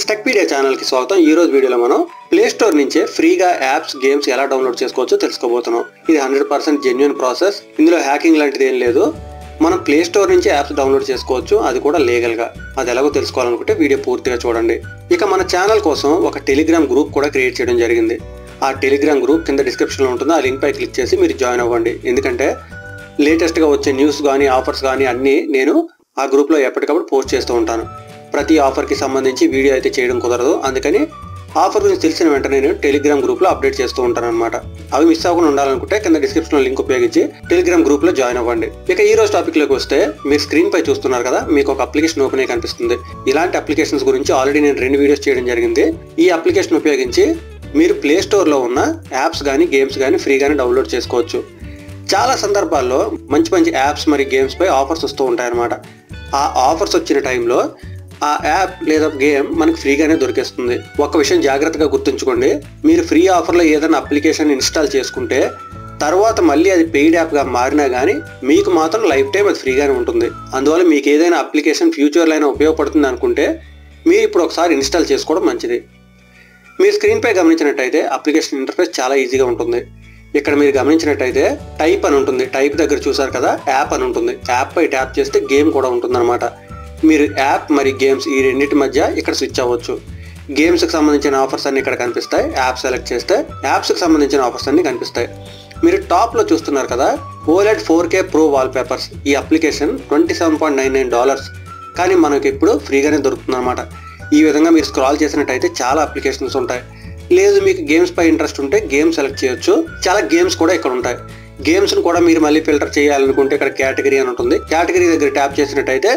Techpedia channel కి స్వాగతం। ఈ రోజు వీడియోలో మనం ప్లే స్టోర్ నుంచే ఫ్రీగా యాప్స్ గేమ్స్ ఎలా డౌన్లోడ్ చేసుకోవచ్చో తెలుసుకోబోతున్నాం। ఇది 100% జెన్యూన్ ప్రాసెస్, ఇందులో హ్యాకింగ్ లాంటిది ఏం లేదు। మనం ప్లే స్టోర్ నుంచి యాప్స్ డౌన్లోడ్ చేసుకోవచ్చు, అది కూడా లీగల్ గా। అది ఎలాగో తెలుసుకోవాలనుకుంటే వీడియో పూర్తిగా చూడండి। ఇక మన ఛానల్ కోసం ఒక టెలిగ్రామ్ గ్రూప్ కూడా క్రియేట్ చేయడం జరిగింది। ఆ టెలిగ్రామ్ గ్రూప్ కింద డిస్క్రిప్షన్ లో ఉంటుంది, ఆ లింక్ పై క్లిక్ చేసి మీరు జాయిన్ అవ్వండి। ఎందుకంటే లేటెస్ట్ గా వచ్చే న్యూస్ కానీ ఆఫర్స్ కానీ అన్ని నేను ఆ గ్రూప్ లో ఎప్పటికప్పుడు పోస్ట్ చేస్తూ ఉంటాను। ప్రతి ఆఫర్ కి సంబంధించి వీడియో అయితే చేయడం కుదరదు, అందుకని ఆఫర్ గురించి తెలిసిన వెంటనే నేను టెలిగ్రామ్ గ్రూప్ లో అప్డేట్ చేస్తూ ఉంటాను అనమాట। అవి మిస్ అవ్వకుండా ఉండాలనుకుంటే కింద డిస్క్రిప్షన్ లో లింక్ ఉపయోగించి టెలిగ్రామ్ గ్రూప్ లో జాయిన్ అవ్వండి। ఇక ఈ రోజు టాపిక్ లోకి వస్తే, మీరు స్క్రీన్ పై చూస్తున్నారు కదా, మీకు ఒక అప్లికేషన్ ఓపెన్ అయ్యి కనిపిస్తుంది। ఇలాంటి అప్లికేషన్స్ గురించి ఆల్రెడీ నేను 2 వీడియోస్ చేయడం జరిగింది। ఈ అప్లికేషన్ ఉపయోగించి మీరు ప్లే స్టోర్ లో ఉన్న యాప్స్ కానీ గేమ్స్ కానీ ఫ్రీగానే డౌన్లోడ్ చేసుకోవచ్చు। చాలా సందర్భాల్లో మంచి మంచి యాప్స్ మరియు గేమ్స్ పై ఆఫర్స్ వస్తూ ఉంటాయి అన్నమాట। ఆ ఆఫర్స్ వచ్చిన టైంలో ఆ యాప్ లేదా గేమ్ మనకు ఫ్రీగానే దొరికేస్తుంది। ఒక విషయం జాగ్రత్తగా గుర్తుంచుకోండి, మీరు ఫ్రీ ఆఫర్లో ఏదైనా అప్లికేషన్ ఇన్స్టాల్ చేసుకుంటే తర్వాత మళ్ళీ అది పెయిడ్ యాప్గా మారినా కానీ మీకు మాత్రం లైఫ్ టైం అది ఫ్రీగానే ఉంటుంది। అందువల్ల మీకు ఏదైనా అప్లికేషన్ ఫ్యూచర్లో అయినా ఉపయోగపడుతుంది అనుకుంటే మీరు ఇప్పుడు ఒకసారి ఇన్స్టాల్ చేసుకోవడం మంచిది। మీరు స్క్రీన్ పై గమనించినట్టయితే అప్లికేషన్ ఇంటర్ఫేస్ చాలా ఈజీగా ఉంటుంది। ఇక్కడ మీరు గమనించినట్టయితే టైప్ అని ఉంటుంది, టైప్ దగ్గర చూసారు కదా, యాప్ అని ఉంటుంది। యాప్ పై ట్యాప్ చేస్తే గేమ్ కూడా ఉంటుందన్నమాట। మీరు యాప్ మరియు గేమ్స్ ఈ రెండింటి మధ్య ఇక్కడ స్విచ్ అవ్వచ్చు। గేమ్స్కి సంబంధించిన ఆఫర్స్ అన్ని ఇక్కడ కనిపిస్తాయి, యాప్ సెలెక్ట్ చేస్తే యాప్స్కి సంబంధించిన ఆఫర్స్ అన్ని కనిపిస్తాయి। మీరు టాప్లో చూస్తున్నారు కదా, OLED 4K Pro వాల్పేపర్స్, ఈ అప్లికేషన్ $27.99, కానీ మనకి ఇప్పుడు ఫ్రీగానే దొరుకుతుంది అనమాట। ఈ విధంగా మీరు స్క్రాల్ చేసినట్టయితే చాలా అప్లికేషన్స్ ఉంటాయి। లేదు మీకు గేమ్స్ పై ఇంట్రెస్ట్ ఉంటే గేమ్ సెలెక్ట్ చేయొచ్చు, చాలా గేమ్స్ కూడా ఇక్కడ ఉంటాయి। గేమ్స్ని కూడా మీరు మళ్ళీ ఫిల్టర్ చేయాలనుకుంటే ఇక్కడ కేటగిరీ అని ఉంటుంది, కేటగిరీ దగ్గర ట్యాప్ చేసినట్టయితే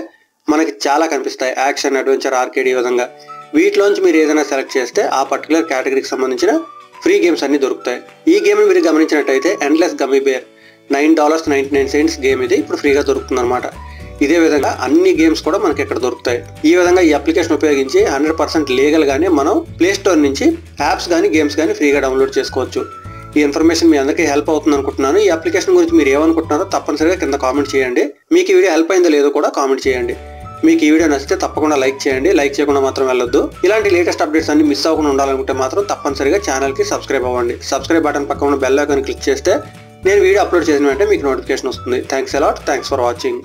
మనకి చాలా కనిపిస్తాయి, యాక్షన్, అడ్వెంచర్, ఆర్కేడ్, ఈ విధంగా। వీటిలోంచి మీరు ఏదైనా సెలెక్ట్ చేస్తే ఆ పర్టికులర్ కేటగిరీకి సంబంధించిన ఫ్రీ గేమ్స్ అన్ని దొరుకుతాయి। ఈ గేమ్ మీరు గమనించినట్టయితే ఎండ్లెస్ గమ్మీ బేర్ $9.99 గేమ్ ఇది ఇప్పుడు ఫ్రీగా దొరుకుతుంది అనమాట। ఇదే విధంగా అన్ని గేమ్స్ కూడా మనకి ఇక్కడ దొరుకుతాయి। ఈ విధంగా ఈ అప్లికేషన్ ఉపయోగించి 100% లీగల్ గానే మనం ప్లే స్టోర్ నుంచి యాప్స్ కానీ గేమ్స్ కానీ ఫ్రీగా డౌన్లోడ్ చేసుకోవచ్చు। ఈ ఇన్ఫర్మేషన్ మీ అందరికీ హెల్ప్ అవుతుంది అనుకుంటున్నాను। ఈ అప్లికేషన్ గురించి మీరు ఏమనుకుంటున్నారో తప్పనిసరిగా కింద కామెంట్ చేయండి। మీకు ఈ వీడియో హెల్ప్ అయిందో లేదో కూడా కామెంట్ చేయండి। మీకు ఈ వీడియో నచ్చితే తప్పకుండా లైక్ చేయండి, లైక్ చేయకుండా మాత్రం వెళ్ళొద్దు। ఇలాంటి లేటెస్ట్ అప్డేట్స్ అన్ని మిస్ అవ్వకుండా ఉండాలనుకుంటే మాత్రం తప్పనిసరిగా ఛానల్కి సబ్స్క్రైబ్ అవ్వండి। సబ్స్క్రైబ్ బటన్ పక్కన ఉన్న బెల్ ఐకాన్ క్లిక్ చేస్తే నేను వీడియో అప్లోడ్ చేసిన వెంటనే మీకు నోటిఫికేషన్ వస్తుంది। Thanks a lot, thanks for watching.